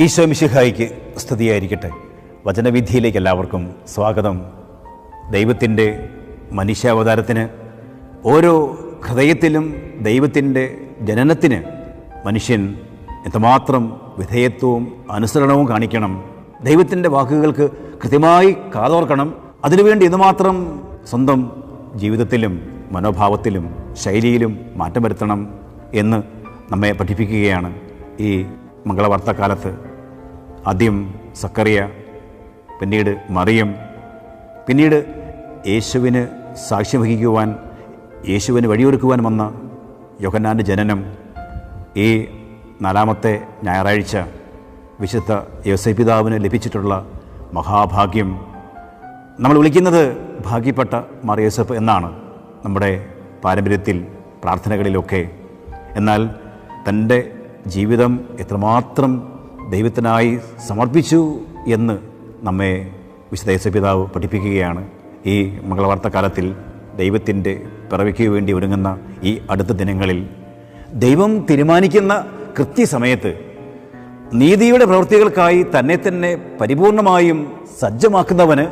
ഈശോ മിശിഹായിക്ക് സ്തുതിയായിരിക്കട്ടെ. വചനവിധിയിലേക്ക് എല്ലാവർക്കും സ്വാഗതം. ദൈവത്തിൻ്റെ മനുഷ്യാവതാരത്തിന് ഓരോ ഹൃദയത്തിലും ദൈവത്തിൻ്റെ ജനനത്തിന് മനുഷ്യൻ എത്രമാത്രം വിധേയത്വവും അനുസരണവും കാണിക്കണം, ദൈവത്തിൻ്റെ വാക്കുകൾക്ക് കൃത്യമായി കാതോർക്കണം, അതിനുവേണ്ടി എന്തുമാത്രം സ്വന്തം ജീവിതത്തിലും മനോഭാവത്തിലും ശൈലിയിലും മാറ്റം വരുത്തണം എന്ന് നമ്മെ പഠിപ്പിക്കുകയാണ് ഈ മംഗളവാർത്തക്കാലത്ത്. ആദ്യം സക്കറിയ, പിന്നീട് മറിയം, പിന്നീട് യേശുവിന് സാക്ഷ്യം വഹിക്കുവാൻ, യേശുവിന് വഴിയൊരുക്കുവാൻ വന്ന യോഹന്നാൻ്റെ ജനനം. ഈ 4-ാമത്തെ ഞായറാഴ്ച വിശുദ്ധ യോസേപ്പിതാവിന് ലഭിച്ചിട്ടുള്ള മഹാഭാഗ്യം നമ്മൾ വിളിക്കുന്നത് ഭാഗ്യപ്പെട്ട മാർ യോസേപ്പ് എന്നാണ് നമ്മുടെ പാരമ്പര്യത്തിൽ, പ്രാർത്ഥനകളിലൊക്കെ. എന്നാൽ തൻ്റെ ജീവിതം എത്രമാത്രം ദൈവത്തിനായി സമർപ്പിച്ചു എന്ന് നമ്മെ വിശുദ്ധ യോസേപ്പിതാവ് പഠിപ്പിക്കുകയാണ്. ഈ മംഗളവാർത്തക്കാലത്തിൽ ദൈവത്തിൻ്റെ പിറവിക്ക് വേണ്ടി ഒരുങ്ങുന്ന ഈ അടുത്ത ദിനങ്ങളിൽ ദൈവം തീരുമാനിക്കുന്ന കൃത്യസമയത്ത് നീതിയുടെ പ്രവൃത്തികൾക്കായി തന്നെ തന്നെ പരിപൂർണമായും സജ്ജമാക്കുന്നവന്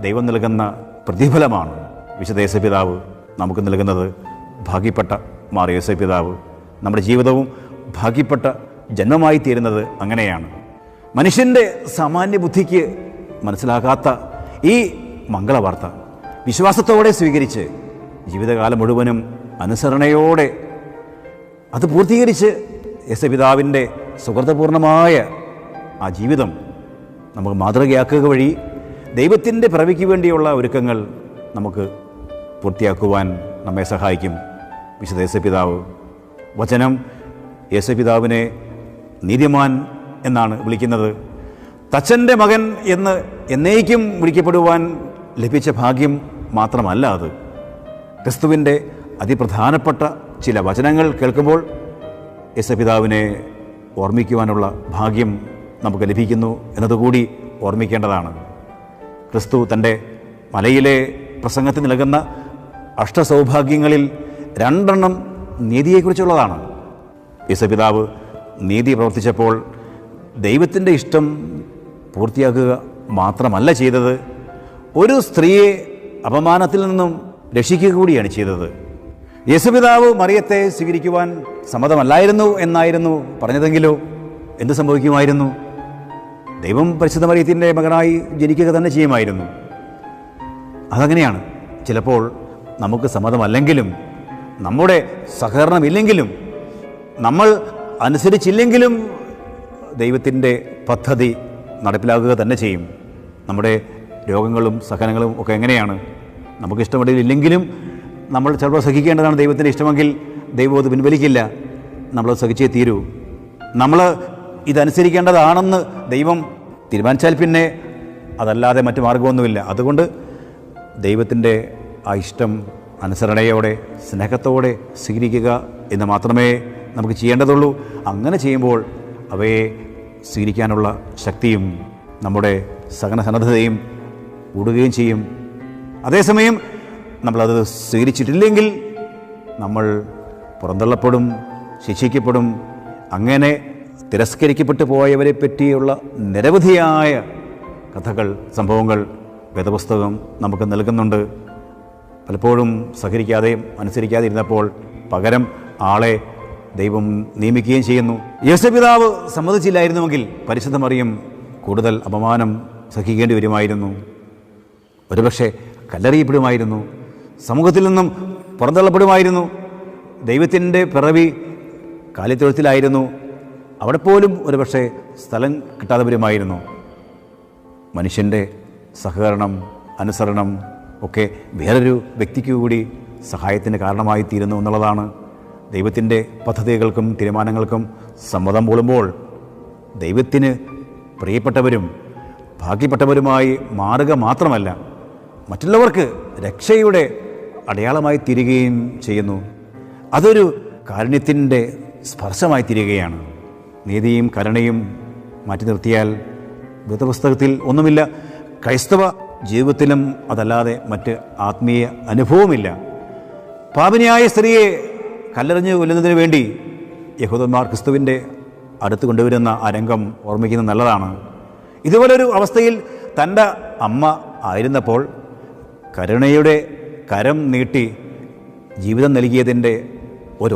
ദൈവം നൽകുന്ന പ്രതിഫലമാണ് വിശുദ്ധ യോസേപ്പിതാവ് നമുക്ക് നൽകുന്നത്. ഭാഗ്യപ്പെട്ട മാർ യോസേപ്പിതാവ്, നമ്മുടെ ജീവിതവും ഭാഗ്യപ്പെട്ട ജന്മമായി തീരുന്നത് അങ്ങനെയാണ്. മനുഷ്യൻ്റെ സാമാന്യ ബുദ്ധിക്ക് മനസ്സിലാകാത്ത ഈ മംഗളവാർത്ത വിശ്വാസത്തോടെ സ്വീകരിച്ച് ജീവിതകാലം മുഴുവനും അനുസരണയോടെ അത് പൂർത്തീകരിച്ച് യേശുപിതാവിൻ്റെ സുഹൃതപൂർണമായ ആ ജീവിതം നമുക്ക് മാതൃകയാക്കുക വഴി ദൈവത്തിൻ്റെ പിറവിക്ക് വേണ്ടിയുള്ള ഒരുക്കങ്ങൾ നമുക്ക് പൂർത്തിയാക്കുവാൻ നമ്മെ സഹായിക്കും വിശുദ്ധ യേശുപിതാവ്. വചനം യേശുപിതാവിനെ നീതിമാൻ എന്നാണ് വിളിക്കുന്നത്. തച്ചൻ്റെ മകൻ എന്ന് എന്നേക്കും വിളിക്കപ്പെടുവാൻ ലഭിച്ച ഭാഗ്യം മാത്രമല്ല അത്. ക്രിസ്തുവിൻ്റെ അതിപ്രധാനപ്പെട്ട ചില വചനങ്ങൾ കേൾക്കുമ്പോൾ യേശുപിതാവിനെ ഓർമ്മിക്കുവാനുള്ള ഭാഗ്യം നമുക്ക് ലഭിക്കുന്നു എന്നതുകൂടി ഓർമ്മിക്കേണ്ടതാണ്. ക്രിസ്തു തൻ്റെ മലയിലെ പ്രസംഗത്തിൽ നൽകുന്ന അഷ്ടസൗഭാഗ്യങ്ങളിൽ 2 നീതിയെക്കുറിച്ചുള്ളതാണ്. യേശുപിതാവ് നീതി പ്രവർത്തിച്ചപ്പോൾ ദൈവത്തിൻ്റെ ഇഷ്ടം പൂർത്തിയാക്കുക മാത്രമല്ല ചെയ്തത്, ഒരു സ്ത്രീയെ അപമാനത്തിൽ നിന്നും രക്ഷിക്കുക കൂടിയാണ് ചെയ്തത്. യേശുപിതാവ് മറിയത്തെ സ്വീകരിക്കുവാൻ സമ്മതമല്ലായിരുന്നു എന്നായിരുന്നു പറഞ്ഞതെങ്കിലോ എന്ത് സംഭവിക്കുമായിരുന്നു? ദൈവം പരിശുദ്ധ മറിയത്തിൻ്റെ മകനായി ജനിക്കുക തന്നെ ചെയ്യുമായിരുന്നു. അതങ്ങനെയാണ്. ചിലപ്പോൾ നമുക്ക് സമ്മതമല്ലെങ്കിലും, നമ്മുടെ സഹകരണമില്ലെങ്കിലും, നമ്മൾ അനുസരിച്ചില്ലെങ്കിലും ദൈവത്തിൻ്റെ പദ്ധതി നടപ്പിലാക്കുക തന്നെ ചെയ്യും. നമ്മുടെ രോഗങ്ങളും സഹനങ്ങളും ഒക്കെ എങ്ങനെയാണ്? നമുക്കിഷ്ടമില്ലെങ്കിലും നമ്മൾ ചിലപ്പോൾ സഹിക്കേണ്ടതാണ്. ദൈവത്തിൻ്റെ ഇഷ്ടമെങ്കിൽ ദൈവം അത് പിൻവലിക്കില്ല, നമ്മളത് സഹിച്ചേ തീരൂ. നമ്മൾ ഇതനുസരിക്കേണ്ടതാണെന്ന് ദൈവം തീരുമാനിച്ചാൽ പിന്നെ അതല്ലാതെ മറ്റു മാർഗമൊന്നുമില്ല. അതുകൊണ്ട് ദൈവത്തിൻ്റെ ആ ഇഷ്ടം അനുസരണയോടെ സ്നേഹത്തോടെ സ്വീകരിക്കുക എന്ന് മാത്രമേ നമുക്ക് ചെയ്യേണ്ടതുള്ളൂ. അങ്ങനെ ചെയ്യുമ്പോൾ അവയെ സ്വീകരിക്കാനുള്ള ശക്തിയും നമ്മുടെ സഹനസന്നദ്ധതയും കൂടുകയും ചെയ്യും. അതേസമയം നമ്മളത് സ്വീകരിച്ചിട്ടില്ലെങ്കിൽ നമ്മൾ പുറന്തള്ളപ്പെടും, ശിക്ഷിക്കപ്പെടും. അങ്ങനെ തിരസ്കരിക്കപ്പെട്ടു പോയവരെ പറ്റിയുള്ള നിരവധിയായ കഥകൾ, സംഭവങ്ങൾ വേദപുസ്തകം നമുക്ക് നൽകുന്നുണ്ട്. പലപ്പോഴും സഹകരിക്കാതെയും അനുസരിക്കാതെ ഇരുന്നപ്പോൾ പകരം ആളെ ദൈവം നിയമിക്കുകയും ചെയ്യുന്നു. യേശുപിതാവ് സമ്മതിച്ചില്ലായിരുന്നുവെങ്കിൽ പരിശുദ്ധ മറിയം കൂടുതൽ അപമാനം സഹിക്കേണ്ടി വരുമായിരുന്നു. ഒരുപക്ഷെ കല്ലെറിയപ്പെടുമായിരുന്നു, സമൂഹത്തിൽ നിന്നും പുറന്തള്ളപ്പെടുമായിരുന്നു. ദൈവത്തിൻ്റെ പിറവി കാലിത്തൊഴുത്തിലായിരുന്നു, അവിടെ പോലും ഒരുപക്ഷെ സ്ഥലം കിട്ടാതെ വരുമായിരുന്നു. മനുഷ്യൻ്റെ സഹകരണം, അനുസരണം ഒക്കെ വേറൊരു വ്യക്തിക്ക് കൂടി സഹായത്തിന് കാരണമായി തീരുന്നു എന്നുള്ളതാണ്. ദൈവത്തിൻ്റെ പദ്ധതികൾക്കും തീരുമാനങ്ങൾക്കും സമ്മതം മൂളുമ്പോൾ ദൈവത്തിന് പ്രിയപ്പെട്ടവരും ഭാഗ്യപ്പെട്ടവരുമായി മാറുക മാത്രമല്ല, മറ്റുള്ളവർക്ക് രക്ഷയുടെ അടയാളമായി തീരുകയും ചെയ്യുന്നു. അതൊരു കാരുണ്യത്തിൻ്റെ സ്പർശമായി തീരുകയാണ്. നീതിയും കരുണയും മാറ്റി നിർത്തിയാൽ വേദപുസ്തകത്തിൽ ഒന്നുമില്ല. ക്രൈസ്തവ ജീവിതത്തിലും അതല്ലാതെ മറ്റ് ആത്മീയ അനുഭവമില്ല. പാപിനിയായ സ്ത്രീയെ കല്ലെറിഞ്ഞ് കൊല്ലുന്നതിന് വേണ്ടി യഹൂദന്മാർ ക്രിസ്തുവിൻ്റെ അടുത്ത് കൊണ്ടുവരുന്ന ആ രംഗം ഓർമ്മിക്കുന്നത് നല്ലതാണ്. ഇതുപോലൊരു അവസ്ഥയിൽ തൻ്റെ അമ്മ ആയിരുന്നപ്പോൾ കരുണയുടെ കരം നീട്ടി ജീവിതം നൽകിയതിൻ്റെ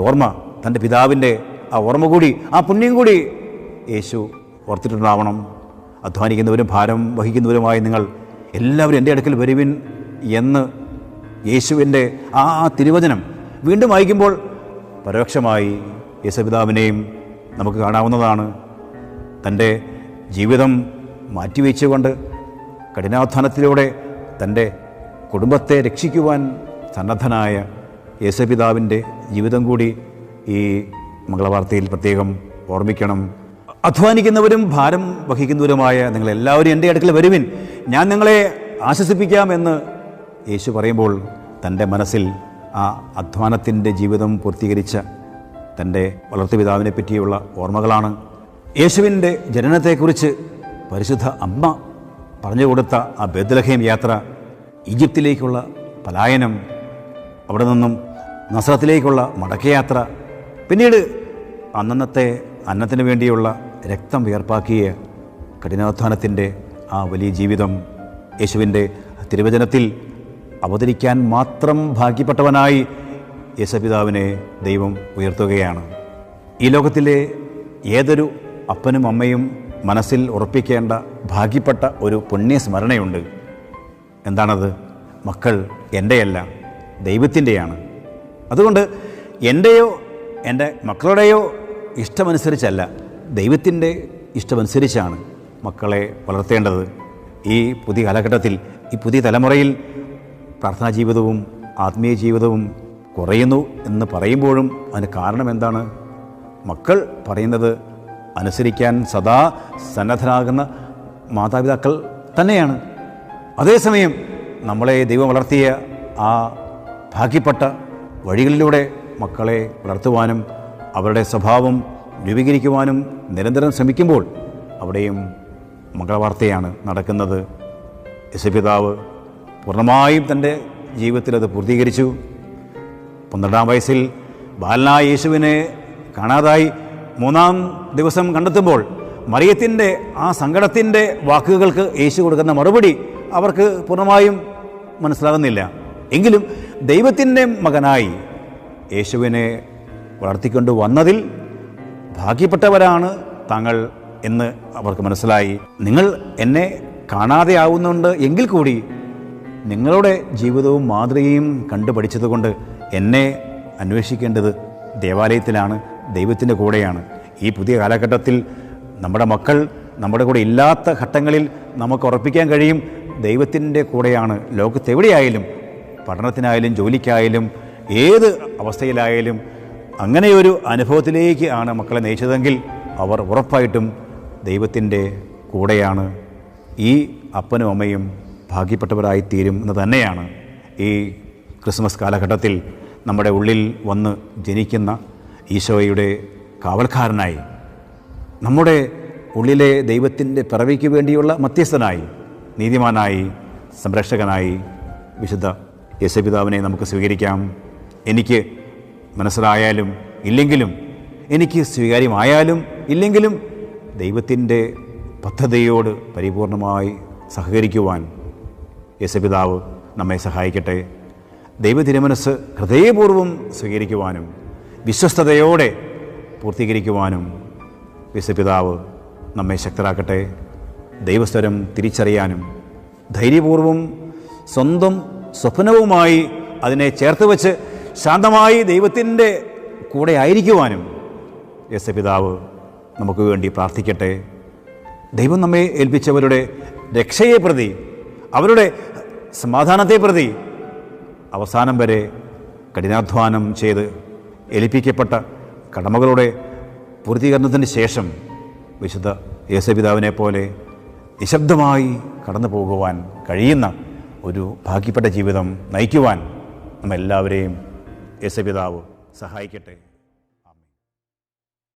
ഓർമ്മ, തൻ്റെ പിതാവിൻ്റെ ആ ഓർമ്മ കൂടി, ആ പുണ്യം കൂടി യേശു ഓർത്തിട്ടുണ്ടാവണം. അധ്വാനിക്കുന്നവരും ഭാരം വഹിക്കുന്നവരുമായി നിങ്ങൾ എല്ലാവരും എൻ്റെ അടുക്കൽ വരുവിൻ എന്ന് യേശുവിൻ്റെ ആ തിരുവചനം വീണ്ടും വായിക്കുമ്പോൾ പരോക്ഷമായി യേശുപിതാവിനെയും നമുക്ക് കാണാവുന്നതാണ്. തൻ്റെ ജീവിതം മാറ്റിവെച്ചുകൊണ്ട് കഠിനാധ്വാനത്തിലൂടെ തൻ്റെ കുടുംബത്തെ രക്ഷിക്കുവാൻ സന്നദ്ധനായ യേശുപിതാവിൻ്റെ ജീവിതം കൂടി ഈ മംഗളവാർത്തയിൽ പ്രത്യേകം ഓർമ്മിക്കണം. അധ്വാനിക്കുന്നവരും ഭാരം വഹിക്കുന്നവരുമായ നിങ്ങളെല്ലാവരും എൻ്റെ അടുക്കൽ വരുവിൻ, ഞാൻ നിങ്ങളെ ആശ്വസിപ്പിക്കാമെന്ന് യേശു പറയുമ്പോൾ തൻ്റെ മനസ്സിൽ ആ അധ്വാനത്തിൻ്റെ ജീവിതം പൂർത്തീകരിച്ച തൻ്റെ വളർത്തുപിതാവിനെ പറ്റിയുള്ള ഓർമ്മകളാണ്. യേശുവിൻ്റെ ജനനത്തെക്കുറിച്ച് പരിശുദ്ധ അമ്മ പറഞ്ഞു കൊടുത്ത ആ ബേത്ലഹേം യാത്ര, ഈജിപ്തിലേക്കുള്ള പലായനം, അവിടെ നിന്നും നസ്രത്തിലേക്കുള്ള മടക്കയാത്ര, പിന്നീട് അന്നന്നത്തെ അന്നത്തിന് വേണ്ടിയുള്ള രക്തം വിയർപ്പാക്കിയ കഠിനാധ്വാനത്തിൻ്റെ ആ വലിയ ജീവിതം യേശുവിൻ്റെ തിരുവചനത്തിൽ അവതരിക്കാൻ മാത്രം ഭാഗ്യപ്പെട്ടവനായി യേശുപിതാവിനെ ദൈവം ഉയർത്തുകയാണ്. ഈ ലോകത്തിലെ ഏതൊരു അപ്പനും അമ്മയും മനസ്സിൽ ഉറപ്പിക്കേണ്ട ഭാഗ്യപ്പെട്ട ഒരു പുണ്യസ്മരണയുണ്ട്. എന്താണത്? മക്കൾ എൻ്റെയല്ല, ദൈവത്തിൻ്റെയാണ്. അതുകൊണ്ട് എൻ്റെയോ എൻ്റെ മക്കളുടെയോ ഇഷ്ടമനുസരിച്ചല്ല, ദൈവത്തിൻ്റെ ഇഷ്ടമനുസരിച്ചാണ് മക്കളെ വളർത്തേണ്ടത്. ഈ പുതിയ കാലഘട്ടത്തിൽ, ഈ പുതിയ തലമുറയിൽ പ്രാർത്ഥനാ ജീവിതവും ആത്മീയ ജീവിതവും കുറയുന്നു എന്ന് പറയുമ്പോഴും അതിന് കാരണം എന്താണ്? മക്കൾ പറയുന്നത് അനുസരിക്കാൻ സദാ സന്നദ്ധരാകുന്ന മാതാപിതാക്കൾ തന്നെയാണ്. അതേസമയം നമ്മളെ ദൈവം വളർത്തിയ ആ ഭാഗ്യപ്പെട്ട വഴികളിലൂടെ മക്കളെ വളർത്തുവാനും അവരുടെ സ്വഭാവം രൂപീകരിക്കുവാനും നിരന്തരം ശ്രമിക്കുമ്പോൾ അവിടെയും മംഗളവാർത്തയാണ് നടക്കുന്നത്. യേശുപിതാവ് പൂർണ്ണമായും തൻ്റെ ജീവിതത്തിൽ അത് പൂർത്തീകരിച്ചു. 12-ാം വയസ്സിൽ ബാലനായ യേശുവിനെ കാണാതായി 3-ാം ദിവസം കണ്ടെത്തുമ്പോൾ മറിയത്തിൻ്റെ ആ സങ്കടത്തിൻ്റെ വാക്കുകൾക്ക് യേശു കൊടുക്കുന്ന മറുപടി അവർക്ക് പൂർണ്ണമായും മനസ്സിലാകുന്നില്ല. എങ്കിലും ദൈവത്തിൻ്റെ മകനായി യേശുവിനെ വളർത്തിക്കൊണ്ട് വന്നതിൽ ഭാഗ്യപ്പെട്ടവരാണ് താങ്കൾ എന്ന് അവർക്ക് മനസ്സിലായി. നിങ്ങൾ എന്നെ കാണാതെ ആവുന്നുണ്ട് എങ്കിൽ കൂടി നിങ്ങളുടെ ജീവിതവും മാതൃകയും കണ്ടുപഠിച്ചതുകൊണ്ട് എന്നെ അന്വേഷിക്കേണ്ടത് ദേവാലയത്തിലാണ്, ദൈവത്തിൻ്റെ കൂടെയാണ്. ഈ പുതിയ കാലഘട്ടത്തിൽ നമ്മുടെ മക്കൾ നമ്മുടെ കൂടെ ഇല്ലാത്ത ഘട്ടങ്ങളിൽ നമുക്ക് ഉറപ്പിക്കാൻ കഴിയും, ദൈവത്തിൻ്റെ കൂടെയാണ്. ലോകത്തെവിടെയായാലും, പഠനത്തിനായാലും ജോലിക്കായാലും ഏത് അവസ്ഥയിലായാലും അങ്ങനെയൊരു അനുഭവത്തിലേക്ക് ആണ് മക്കളെ നയിച്ചതെങ്കിൽ അവർ ഉറപ്പായിട്ടും ദൈവത്തിൻ്റെ കൂടെയാണ്. ഈ അപ്പനും അമ്മയും ഭാഗ്യപ്പെട്ടവരായിത്തീരും എന്ന് തന്നെയാണ് ഈ ക്രിസ്മസ് കാലഘട്ടത്തിൽ നമ്മുടെ ഉള്ളിൽ വന്ന് ജനിക്കുന്ന ഈശോയുടെ കാവൽക്കാരനായി, നമ്മുടെ ഉള്ളിലെ ദൈവത്തിൻ്റെ പിറവിക്ക് വേണ്ടിയുള്ള മധ്യസ്ഥനായി, നീതിമാനായി, സംരക്ഷകനായി വിശുദ്ധ യേശുപിതാവിനെ നമുക്ക് സ്വീകരിക്കാം. എനിക്ക് മനസ്സിലായാലും ഇല്ലെങ്കിലും, എനിക്ക് സ്വീകാര്യമായാലും ഇല്ലെങ്കിലും ദൈവത്തിൻ്റെ പദ്ധതിയോട് പരിപൂർണമായി സഹകരിക്കുവാൻ യേശുപിതാവ് നമ്മെ സഹായിക്കട്ടെ. ദൈവതിരുമനസ്സ് ഹൃദയപൂർവ്വം സ്വീകരിക്കുവാനും വിശ്വസ്തയോടെ പൂർത്തീകരിക്കുവാനും യേശുപിതാവ് നമ്മെ ശക്തരാക്കട്ടെ. ദൈവസ്വരം തിരിച്ചറിയാനും ധൈര്യപൂർവ്വം സ്വന്തം സ്വപ്നവുമായി അതിനെ ചേർത്ത് വച്ച് ശാന്തമായി ദൈവത്തിൻ്റെ കൂടെ ആയിരിക്കുവാനും യേശുപിതാവ് നമുക്ക് വേണ്ടി പ്രാർത്ഥിക്കട്ടെ. ദൈവം നമ്മെ ഏൽപ്പിച്ചവരുടെ രക്ഷയെ പ്രതി, അവരുടെ സമാധാനത്തെ പ്രതി അവസാനം വരെ കഠിനാധ്വാനം ചെയ്ത് ഏൽപ്പിക്കപ്പെട്ട കടമകളുടെ പൂർത്തീകരണത്തിന് ശേഷം വിശുദ്ധ യേശുപിതാവിനെ പോലെ നിശബ്ദമായി കടന്നു പോകുവാൻ കഴിയുന്ന ഒരു ഭാഗ്യപ്പെട്ട ജീവിതം നയിക്കുവാൻ നമ്മെല്ലാവരെയും യേശുപിതാവ് സഹായിക്കട്ടെ.